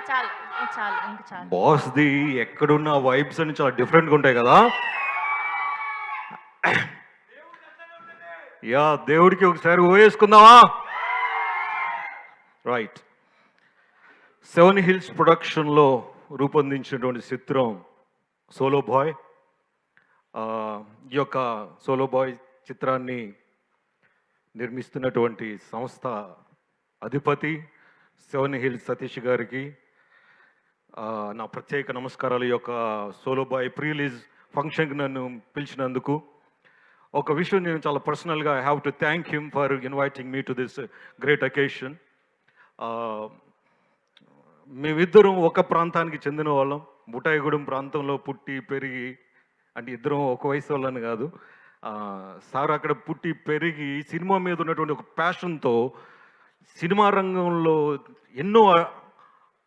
చాలు. చాలు. ఇంక చాలు. బాస్‌ది ఎక్కడున్న వైబ్స్ అన్ని చాలా డిఫరెంట్‌గా ఉంటాయి కదా! దేవుడికి ఒకసారి ఓయేసుకుందామా? రైట్. 7 హిల్స్ ప్రొడక్షన్‌లో రూపొందించినటువంటి చిత్రం 'సోలో బాయ్'. ఈ యొక్క 'సోలో బాయ్' చిత్రాన్ని నిర్మిస్తున్నటువంటి సంస్థ అధిపతి 7 హిల్స్ సతీష్ గారికి నా ప్రత్యేక నమస్కారాలు. ఈ యొక్క 'సోలో బాయ్' ప్రీ రిలీజ్ ఫంక్షన్‌కి నన్ను పిలిచినందుకు. ఒక విషయం నేను చాలా పర్సనల్గా I have to thank him for inviting me to this great occasion. మేమిద్దరం ఒక ప్రాంతానికి చెందిన వాళ్ళం. బుటాయిగూడెం ప్రాంతంలో పుట్టి పెరిగి, అంటే ఇద్దరం ఒక వయసు వాళ్ళని కాదు. సార్ అక్కడ పుట్టి పెరిగి సినిమా మీద ఉన్నటువంటి ఒక ప్యాషన్తో సినిమా రంగంలో ఎన్నో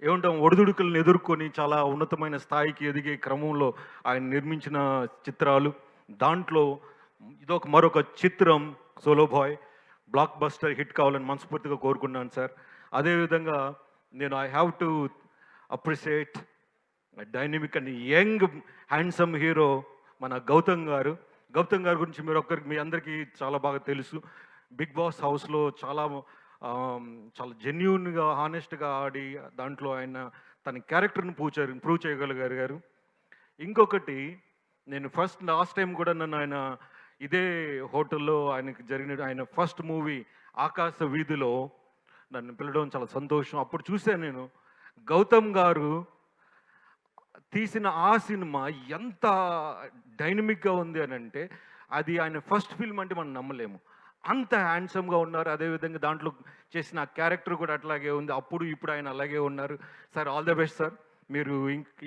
ఏమంటాం ఒడిదుడుకులను ఎదుర్కొని చాలా ఉన్నతమైన స్థాయికి ఎదిగే క్రమంలో ఆయన నిర్మించిన చిత్రాలు. దాంట్లో ఇదొక మరొక చిత్రం 'solo boy' blockbuster hit కావాలని మనస్ఫూర్తిగా కోరుకున్నాను సార్. అదేవిధంగా నేను I have to appreciate dynamic and young handsome hero మన గౌతమ్ గారు. గౌతమ్ గారి గురించి మీ అందరికీ చాలా బాగా తెలుసు. బిగ్ బాస్ హౌస్లో చాలా జెన్యూన్గా హానెస్ట్గా ఆడి దాంట్లో ఆయన తన క్యారెక్టర్ని ప్రూవ్ చేయగలిగారు. ఇంకొకటి, నేను లాస్ట్ టైం కూడా నన్ను ఆయన ఇదే హోటల్లో ఆయన ఫస్ట్ మూవీ 'ఆకాశ వీధిలో' నన్ను పిలవడం చాలా సంతోషం. అప్పుడు చూశాను నేను గౌతమ్ గారు తీసిన ఆ సినిమా ఎంత డైనమిక్గా ఉంది అని అంటే, అది ఆయన ఫస్ట్ ఫిల్మ్ అంటే మనం నమ్మలేము. అంత హ్యాండ్సమ్గా ఉన్నారు. అదేవిధంగా దాంట్లో చేసిన క్యారెక్టర్ కూడా అట్లాగే ఉంది. అప్పుడు ఇప్పుడు ఆయన అలాగే ఉన్నారు. Sir, all the best sir. మీరు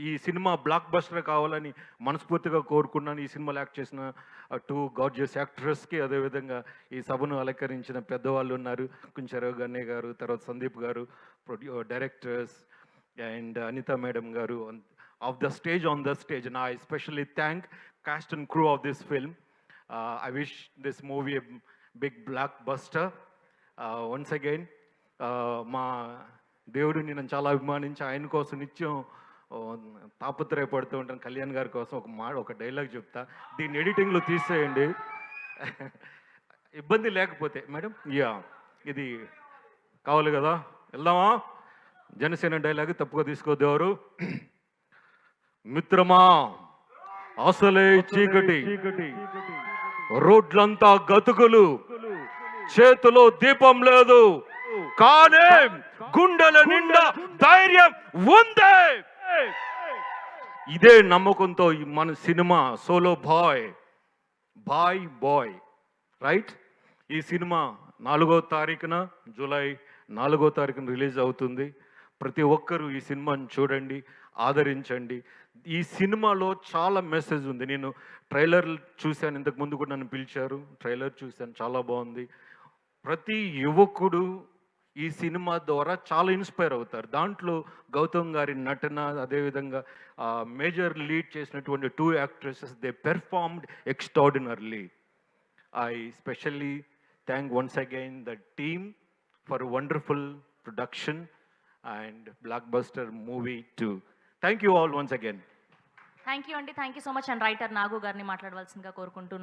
ఈ సినిమా బ్లాక్ బస్టర్ కావాలని మనస్ఫూర్తిగా కోరుకున్నాను. ఈ సినిమాలో యాక్ట్ చేసిన 2 గార్జియస్ యాక్ట్రెస్కి, అదేవిధంగా ఈ సభను అలంకరించిన పెద్దవాళ్ళు ఉన్నారు. కుంచెరావు గన్నయ్య గారు, తర్వాత సందీప్ గారు, డైరెక్టర్స్ అండ్ అనిత మేడం గారు on the stage, and I especially thank cast and crew of this film. I wish this movie a big blockbuster. Once again, మా దేవుడిని నేను చాలా అభిమానించి ఆయన కోసం నిత్యం తాపత్రయపడుతూ ఉంటాను. కళ్యాణ్ గారి కోసం ఒక డైలాగ్ చెప్తా, దీన్ని ఎడిటింగ్లో తీసేయండి ఇబ్బంది లేకపోతే. మేడం, ఇది కావాలి కదా, వెళ్దామా? జనసేన డైలాగ్ తప్పుగా తీసుకోవద్దు ఎవరు. మిత్రమా, అసలే చీకటి, రోడ్లంతా గతుకులు, చేతిలో దీపం లేదు, కానీ గుండెల నిండా ధైర్యం ఉంది. ఇదే నమ్మకంతో మన సినిమా 'సోలో బాయ్' రైట్. ఈ సినిమా 4వ తారీఖున, జూలై 4వ తారీఖున రిలీజ్ అవుతుంది. ప్రతి ఒక్కరూ ఈ సినిమాని చూడండి, ఆదరించండి. ఈ సినిమాలో చాలా మెసేజ్ ఉంది. నేను ట్రైలర్ చూశాను, ఇంతకు ముందు కూడా నన్ను పిలిచారు, ట్రైలర్ చూశాను, చాలా బాగుంది. ప్రతి యువకుడు ఈ సినిమా ద్వారా చాలా ఇన్స్పైర్ అవుతారు. దాంట్లో గౌతమ్ గారి నటన, అదేవిధంగా మేజర్ లీడ్ చేసినటువంటి 2 actresses, they performed extraordinarily. I specially thank once again the team for wonderful production and blockbuster movie 2. Thank you all once again. Thank you అండి. Thank you so much. And writer Nagu గారిని మాట్లాడవలసిందిగా కోరుకుంటున్నాను.